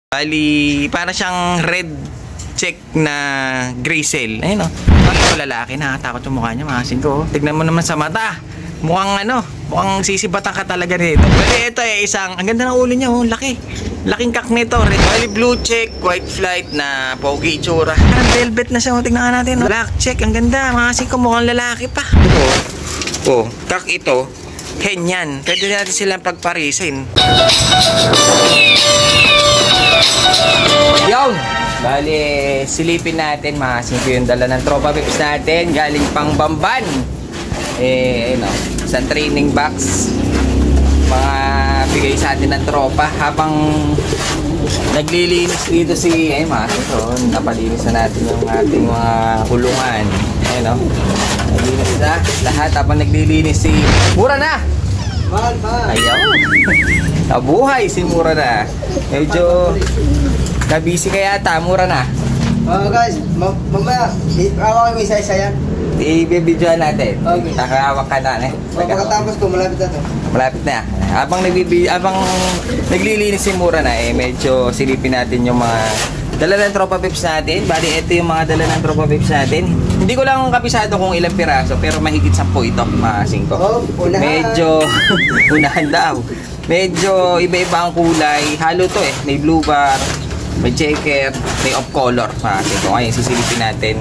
Bali, para siyang red check na grizzle. Ayun o. Bakit lalaki? Nakatakot yung mukha niya, makasin ko. Tignan mo naman sa mata. Mukhang sisibatan ka talaga nito. Bali, ito isang, ang ganda ng ulo niya, laki. Laking kak nito. Bali, blue check, white flight na pogi itsura. Velvet na siya, tignan natin. Black check, ang ganda. Makasin ko, mukhang lalaki pa. Kak ito. Hen yan. Pwede natin silang pagparisin. Yun! Bali, silipin natin mga singko yung dala ng tropa pips natin. Galing pang Bamban. Isang training box. Mga bigay sa atin ng tropa. Habang naglilinis dito si mga singko, napalinis na natin yung ating mga kulungan. Naglilinis na lahat habang naglilinis si Mura na! Ayaw! Nabuhay si Mura na. Medyo kabisi kaya ata, Mura na. Guys, mamaya, awak ko isa-isa yan. I-videoan natin. Okay. Nakahawak ka na. Pagkatapos ko, malapit na to. Malapit na. Habang naglilinis si Mura na, medyo silipin natin yung mga dala ng tropa pips natin. Bali, ito yung mga dala ng tropa pips natin. Hindi ko lang kapisado kung ilang piraso, pero mahigit 10 ito, mga singko. Medyo, unahan daw. Medyo iba-iba ang kulay. Halo to may blue bar, may checker, may off color. Mga singko. Ngayon, sisilipin natin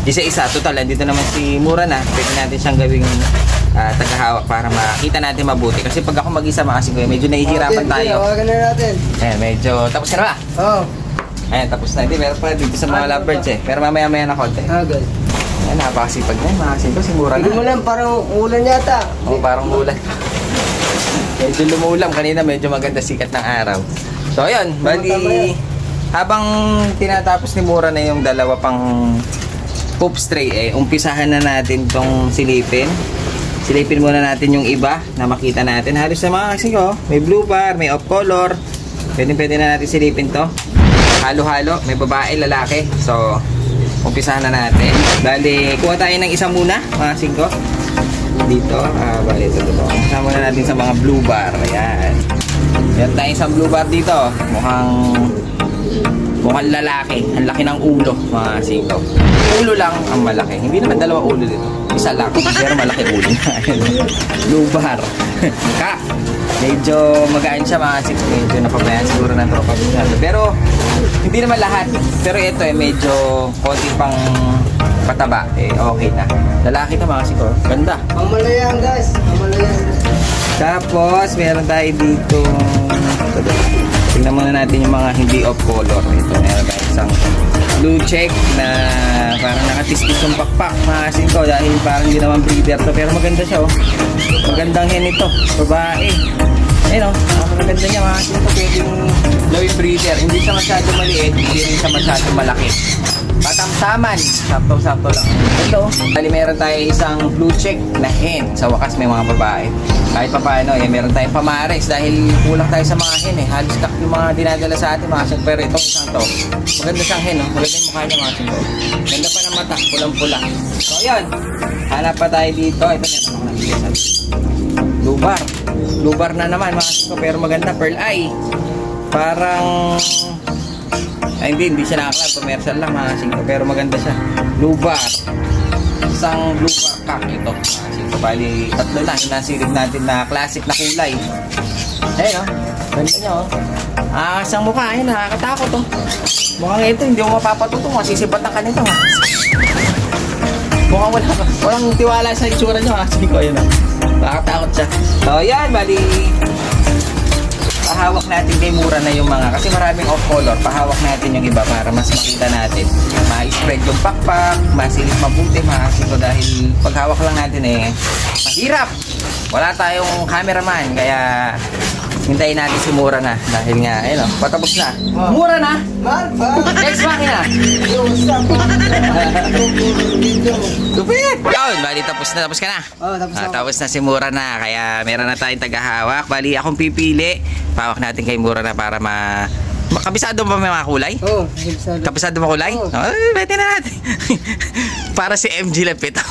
isa-isa. Total, dito naman si Mura na. Pwede natin siyang gawing tagahawak para makita natin mabuti. Kasi pag ako mag-isa, mga singko, medyo nahihirapan tayo. Ayan, medyo, tapos ka na ba? Ayan, tapos na. Hindi, meron pa dito sa mga lovebirds pero mamaya-maya na konti. Good. Ayan, napakasipag na yun. Makasin ko, si Mura na. Hindi mo lang, parang ulan yata. Parang ulan. Medyo lumulam. Kanina medyo maganda sikat ng araw. So, ayun. Bali, habang tinatapos ni Mura na yung dalawa pang poop stray, umpisahan na natin tong silipin. Silipin muna natin yung iba na makita natin. Halos na mga kasi ko. May blue bar, may off color. Pwede na natin silipin to. Halo-halo, may babae, lalaki. So, umpisahan na natin. Bali, kuha tayo ng isa muna, mga singko. Dito, bali, ito. Umpisahan muna natin sa mga blue bar. Ayan. Meron tayo isang blue bar dito. Mukhang lalaki. Ang laki ng ulo, mga singko. Ulo lang ang malaki. Hindi naman dalawa ulo dito. Isa lang, pero malaki ulo. Blue bar. Medyo magaan siya, mga 6. Medyo napabayaan siguro ng tropa. Pero hindi naman lahat. Pero ito medyo konti pang pataba. Okay na. Lalaki ito, mga siko. Ganda. Mamalayan, guys. Mamalayan. Tapos meron tayo dito. Tingnan muna natin yung mga hindi off color. Ito, meron tayo isang blue check na parang nakatistis yung pakpak, mga singko, dahil parang hindi naman breeder to, pero maganda siya. Magandang hen ito, babae. Ayun, maganda niya, mga singko. Pwedeng gawing breeder. Hindi siya masyado maliit, hindi rin siya masyado malaki. Patamtaman, sakto-sakto lang. Ito, bali meron tayo isang blue check na hen. Sa wakas may mga babae. Kahit pa paano, meron tayong pamares dahil kulang tayo sa mga hen. Halos kak yung mga dinadala sa atin, mga singko. Pero itong isang to, maganda siyang hen. Maganda yung mukha niya, mga singko. Ganda pa ng mata, pulang-pula. So, yun. Hanap pa tayo dito. Ito, meron ako nakikita. Blue bar. Blue bar na naman, mga singko. Pero maganda, pearl eye. Parang hindi siya nakaklab, commercial lang, mga singko, pero maganda siya. Blue bar. Isang blue bar cock ito, mga singko. Bali, tatlo na, hinasilip natin na classic na kulay. Ayun, ganda niya, isang mukha, nakakatakot, mukhang ito, hindi mo mapapatuto, masisibatan ka nito, mukhang walang tiwala sa itsura nyo, mga singko. Ayun, nakakatakot siya. So, yan, bali, pahawak natin kay Mura na yung mga, kasi maraming off color, pahawak natin yung iba para mas makita natin, ma-spread yung pakpak, masilip mabuti, mga singko, dahil paghawak lang natin mahirap, wala tayong cameraman, kaya hintayin natin si Mura na, dahil nga, ayun patapos na. Mura na! Next makina! Lupit! Yun, bali tapos ka na. Tapos na si Mura na, kaya meron na tayong tagahawak. Bali akong pipili, pahawak natin kay Mura na para Kabisado ba may mga kulay? Oo, kabisado. Kabisado ba kulay? Oo. Ay, pwede na natin. Para si MG Lapit.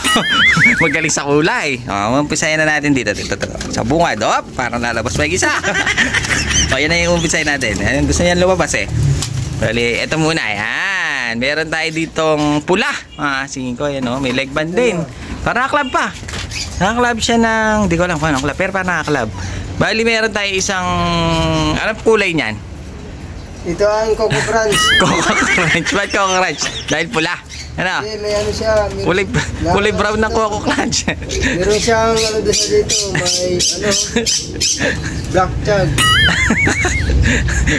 Magaling sa kulay. Umpisayan na natin dito. Sa bungad. Parang lalabas may isa. Yan na yung umpisayan natin. Gusto niyan lumabas eh. Bali, ito muna. Yan. Meron tayo ditong pula. Singko. Yan o. May leg band din. Parang nakaklab pa. Nakaklab siya ng... Di ko lang paano nakaklab. Pero parang nakaklab. Bali, meron tayo isang... Anong kulay niyan? Ito ang Coco Crunch. Coco Crunch. Ba't Coco Crunch? Dahil pula. Ano? May ano siya. Kulay brown ng Coco Crunch. Meron siyang ano doon sa dito. May ano. Black chug.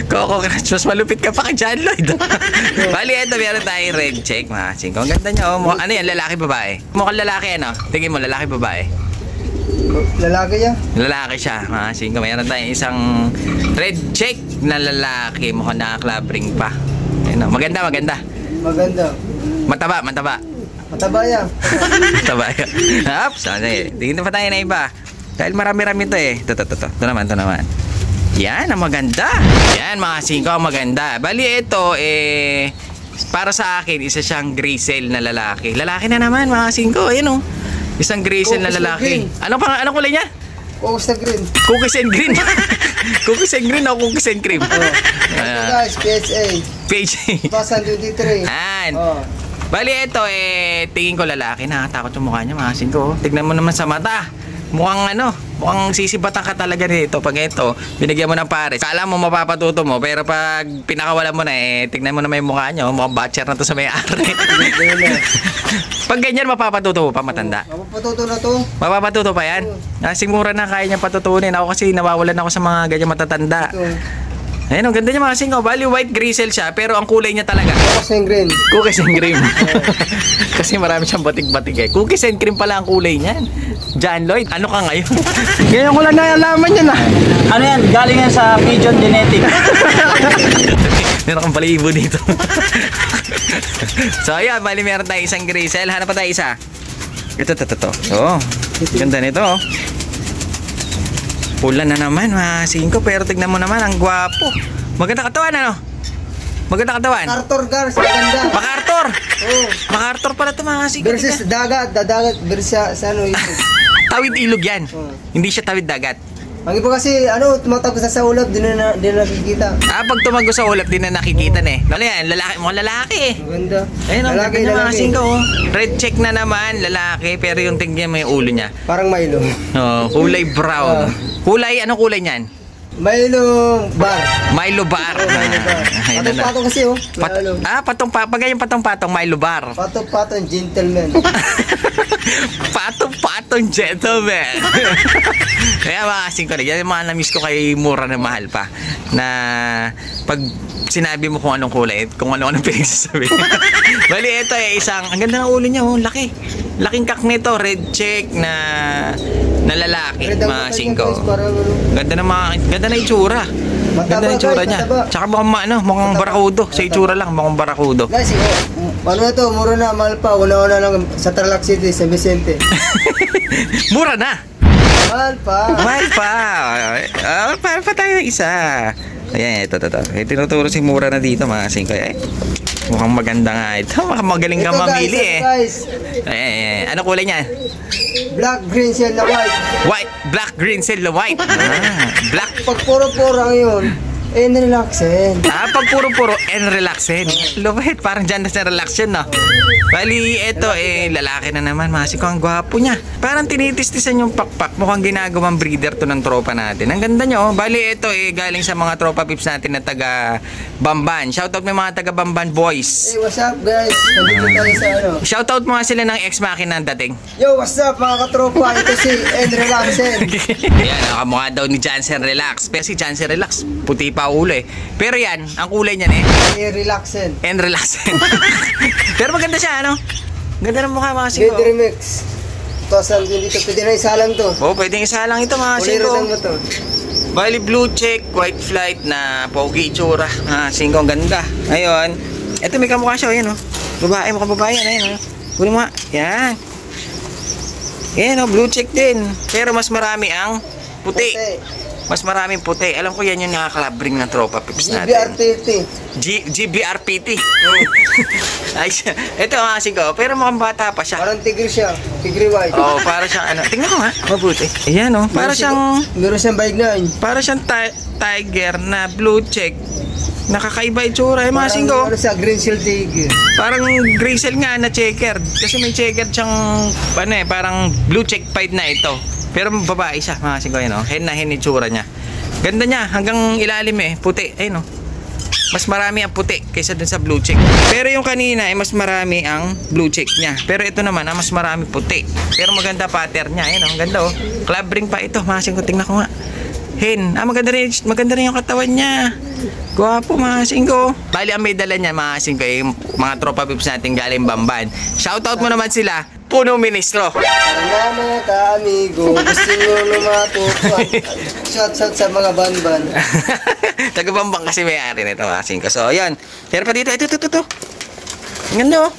Coco Crunch. Mas malupit ka pa kay John Lloyd. Bali, ito meron tayong red check. Mga singko. Ang ganda niya. Ano yan? Lalaki babae? Mukhang lalaki ano? Tingin mo lalaki babae? Lalaki niya? Lalaki siya. Mga singko. Mayroon tayong isang red check na lalaki. Mukhang naka-club ring pa. Ayun, maganda. Maganda. Mataba. Mataba yan. Mataba yan. Oops. Tingin pa tayo na iba. Dahil marami-rami to eh. Ito naman. Yan, ang maganda. Yan, mga singko, ang maganda. Bali, ito, para sa akin, isa siyang grisel na lalaki. Lalaki na naman, mga singko. Ayun, isang grisel na lalaki. Anong kulay niya? Cookies na green. Cookies and green. Cookies and green o cookies and cream? Ito guys, PHA. PHA. 2023. Yan. Bali, ito, tingin ko lalaki. Nakatakot yung mukha niya, mga singko. Tignan mo naman sa mata. Mukhang sisibatan ka talaga dito. Pag ito, binigyan mo ng pares. Kala mo mapapatuto mo, pero pag pinakawalan mo na, tignan mo naman yung mukha nyo. Mukhang butcher na to sa may-ari. Pag ganyan, mapapatuto mo pa matanda. Mapapatuto na to. Mapapatuto pa yan? Sigmura na kaya niya patutunin. Ako kasi nawawalan ako sa mga ganyan matatanda. Ayun, ang ganda niya mga singko. Bali, white grisel siya, pero ang kulay niya talaga Cookies and green. Cookies and cream. Kasi marami siyang batik-batik eh. Cookies and cream pala ang kulay niyan. John Lloyd, ano ka ngayon? Ngayon ko lang nalaman yan ah. Ano yan? Galing yan sa Pigeon Genetic. Meron kang balibo dito. So ayan, bali meron tayo isang grisel. Hanap pa tayo isa. Ito. Ganda nito oh. Pula na naman mga singko, pero tignan mo naman, ang gwapo. Maganda katawan ano? Maganda katawan. Arthur Gars, maganda. MacArthur. Oo. MacArthur pala ito mga singko. Versus dagat versus sa ano yun. Tawid ilog yan. Oo. Hindi siya tawid dagat. Ang iba kasi ano, tumatagos sa ulap, di na nakikita. Pag tumago sa ulap, di na nakikita na eh. Ano yan? Mukhang lalaki eh. Maganda. Ayun, ang ganda mga singko oh. Red check na naman, lalaki, pero yung tingnan mo yung ulo niya. Parang Milo. Kulay brown. Anong kulay niyan? Milo bar. Milo bar. Milo bar. Patong-patong kasi oh. Patong-patong Milo bar. Patong-patong gentleman. Patong-patong gentleman. Kaya mga singko, yan yung mga na-miss ko kay mura na mahal pa. Na pag sinabi mo kung anong kulay, kung anong pinagsasabi. Bali, ito isang, ang ganda ng ulo niya oh, laki. Laking kak nito, red check na lalaki, mga singko. Ganda na itsura. Ganda na itsura niya. Tsaka mukhang barakudo. Sa itsura lang, mukhang barakudo. Guys, ano na to, mura na, mahal pa. Una-una lang sa Tarlac City, sa Vicente. Mura na! Mahal pa. Mahal pa tayo ng isa. Ayan, ito. Tinuturo si Mura na dito, mga singko. Mukhang maganda nga ito. Mukhang magaling kang mamili eh. Guys. Ayan. Ano kulay niyan? Black, green, shell na white. Black, green, silver, white. Black. Pag puro-puro ang yun, relaxin. Pag puro-puro, relaxin. Lubahit, parang dyan na sa relaxin, no? Bali, ito lalaki na naman. Masi ko, ang gwapo niya. Parang tinitistisan yung pakpak. Mukhang ginagawang breeder to ng tropa natin. Ang ganda niya, oh. Bali, ito galing sa mga tropa pips natin na taga Bamban. Shoutout may mga taga Bamban boys. Hey, what's up guys? Nandito tayo sa ano. Shoutout mga sila ng ex-machina dating. Yo, what's up mga katropa? Ito si Relaxen. Yan, nakamukha daw ni Jansen Relax. Pero si Jansen Relax, puti pa ulo eh. Pero yan, ang kulay niyan Relaxen. Relaxen. Pero maganda siya, ano? Ganda ng mukha mga singko. Good remix. 2022, pwede na isa lang to. Pwede isa lang ito mga singko. Uliro lang mo to. Bali blue check, white flight na pogi itsura. Singko, ang ganda. Ayun. Ito may kamukha siya, ayan oh. Babae, mukhang babae yan, ayan oh. Kunin mo nga. Yan. Ayan oh, blue check din. Pero mas marami ang puti. Mas maraming puti. Alam ko yan yung nakakalabring ng tropa pips natin. GBR50. GBRPT. Ay, ito ang asin ko. Pero mukhang bata pa siya. Parang tigre siya. Tigre white. Oh, para siyang ano. Tingnan ko nga. Mabuti. Ayan oh. Para siyang Para siyang tiger na blue check. Nakakaiba itsura. Mga asin ko. Parang sa green seal tiger. Parang grizzle nga na checkered. Kasi may checkered siyang parang blue check pied na ito. Pero babae siya, mga asin ko yun, hen na hen itsura niya. Ganda niya, hanggang ilalim puti. Ayun mas marami ang puti kaysa dun sa blue check. Pero yung kanina mas marami ang blue check niya. Pero ito naman, mas marami puti. Pero maganda pattern niya, ayun ang ganda club ring pa ito, mga asin ko, tingnan ko nga. Hen, maganda rin yung katawan niya. Gwapo, mga asin ko. Bali ang may dala niya, mga asin ko, yung mga tropa pips natin galing Bamban. Shoutout mo naman sila, Puno Ministro. Mga ka-amigo, gusto nyo lumatupan. Shout sa mga banban. Taga Bamban kasi may-ari nito, mga asin ko. So, yun. Pero pa dito, ito. Ang ganda,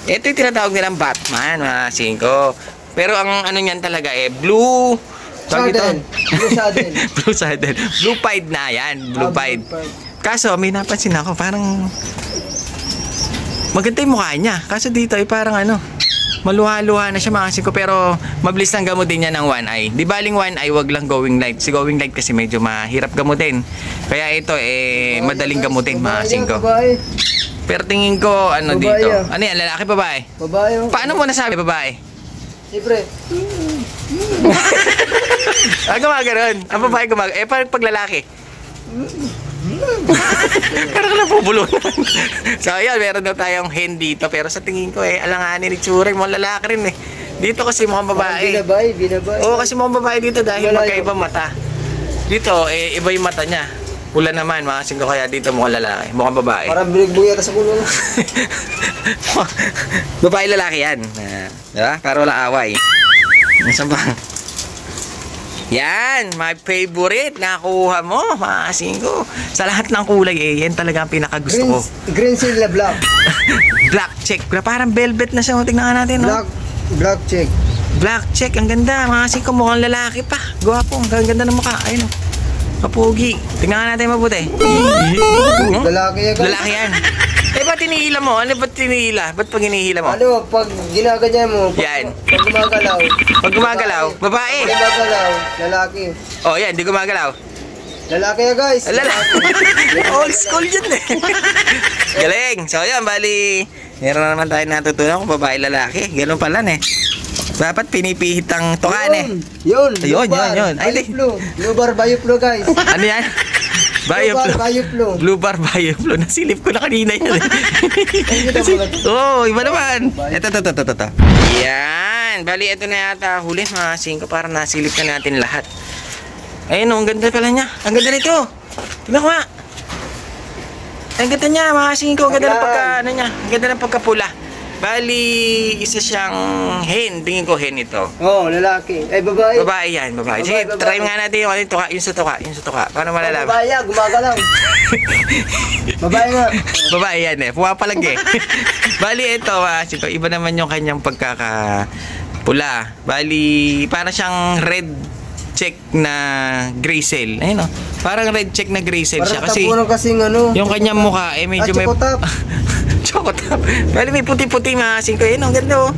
Ito yung tinatawag nilang Batman, mga asin ko. Pero ang ano niyan talaga, blue... Saddle. Blue saddle. Blue saddle. Blue pied na yan. Blue pied. Kaso, may napansin ako, parang... Maganda yung mukha niya. Kaso dito ay parang maluha-luha na siya, mga asin ko. Pero mabilis lang gamutin niya ng one eye. Di baling one eye, wag lang going light. Si going light kasi medyo mahirap gamutin. Kaya ito, madaling gamutin, mga asin ko. Pero tingin ko, dito. Ano yan, lalaki, babae? Babae. Paano mo nasabi, babae? Siyempre. Gumagano'n. Ang babae gumagano'n. Pag lalaki. Parang napubulunan. So, ayan, meron daw tayong hen dito. Pero sa tingin ko, alanganin itsura. Mukhang lalaki rin Dito kasi mukhang babae. Binabay. Oo, kasi mukhang babae dito dahil magkaibang mata. Dito, iba yung mata niya. Pula naman, mga asin ko, kaya dito mukhang lalaki. Mukhang babae. Parang binigbuya sa kulo. Babae lalaki yan. Diba? Para walang away. Nasaan ba? Yan, my favorite. Nakuha mo, mga asin ko. Sa lahat ng kulay, yan talaga ang pinakagusto ko. Green seal na black. Black check. Parang velvet na siya. Tingnan nga natin, Black check. Black check. Ang ganda, mga asin ko. Mukhang lalaki pa. Gwapo. Ang ganda ng mukha. Ayun, kapugi. Tingnan nga natin mabuti. Lalaki yan. Lalaki yan. Ba't tinihila mo? Ba't tinihila? Ba't pag hinihila mo? Pag ginaganyan mo, Yan. Pag gumagalaw. Pag gumagalaw, babae. Pag gumagalaw, lalaki. Oh, yan, di gumagalaw. Lalaki ya, guys. Lalaki. Old school yun Galing. So, yan, bali, meron na naman tayo natutunan kung babae lalaki. Ganun pala Dapat pinipihit ang tukan Yun. Yun. Ay, Blue bar, Bioflow, guys. Ano yan? Bioflow. Blue bar, Bioflow. Nasilip ko na kanina yun. Iba naman. Ito. Yan. Bali, ito na yata huli, mga asin ko. Para nasilip na natin lahat. Ayun, ang ganda pala niya. Ang ganda nito. Tingnan ko nga. Ang ganda niya, mga asin ko. Ang ganda ng Ang ganda ng pagkapula. Bali, isa siyang hen. Tingin ko hen ito. Lalaki. Babae. Babae yan, babae. Sige, try nga natin yung tuka. Yung sa tuka. Paano malalaman? Babae yan, gumagalaw. Babae nga. Babae yan pumapalag Bali, ito, iba naman yung kanyang pagkakapula. Bali, para siyang red check na grizzle. Ayun parang red check na grizzle siya. Kasi yung kanyang mukha, medyo may... Chocotap. Bali, may puti-puti, mga asin ko. Ang ganda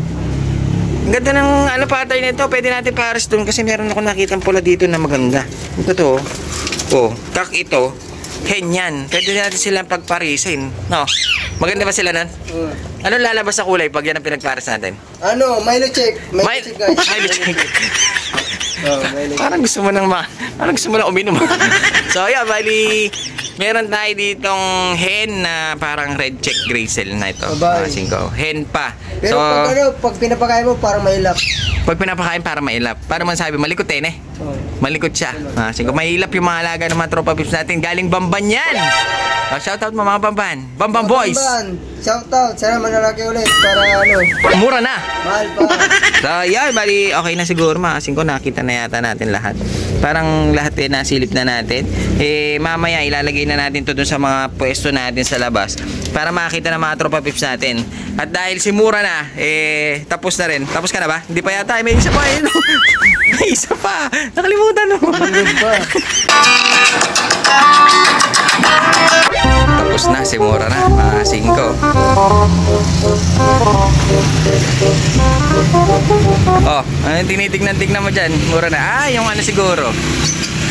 Ang ganda ng pattern nito. Pwede natin pares doon kasi meron ako nakita pula dito na maganda. Ito kak ito. Hen yan. Pwede natin silang pagparisin. Maganda ba sila nan? Anong lalabas sa kulay pag yan ang pinagpares natin? Milo check. Milo check, guys. Milo check. Parang gusto mo nang uminom. So, yeah, bali, meron tayo ditong hen na parang red check grizzle na ito. Asin ko. Hen pa. Pero pag pinapakain mo, parang mailap. Pag pinapakain, parang mailap. Paano man sabi? Malikot Malikot siya. Asin ko. Mailap yung mga alaga ng mga tropa pips natin. Galing Bamban yan. Shoutout mga Bamban. Bamban boys. Shoutout. Sana manalaki ulit para mura na. Mahal pa. So, yan. Bali, okay na siguro. Asin ko, nakita na yata natin lahat. Parang lahat nasilip na natin. Mamaya ilalagay na natin to dun sa mga pwesto natin sa labas para makita ng mga tropa pips natin. At dahil si mura na, tapos na rin. Tapos ka na ba? Hindi pa yata. May isa pa May isa pa. Nakalimutan mo. Meron pa. Tapos na, simura na. Mga 5. Oh, ano yung tinitignan-tignan mo dyan? Mura na. Ah, yung ano siguro.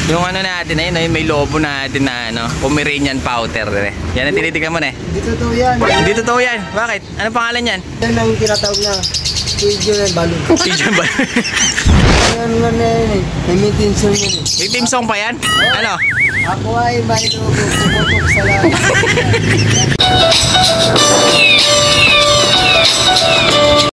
Yung ano natin na yun, may lobo natin na ano, Pomeranian powder. Yan ang tinitignan mo na eh. Hindi totoo yan. Hindi totoo yan. Bakit? Ano pangalan yan? Yan ang tinatawag na Pigeon and Balloon. Pigeon ba? Ano nga na yan eh. May maintenance yun eh. May team song pa yan? Ano? Ako ay may logo. Pumutok sa langit.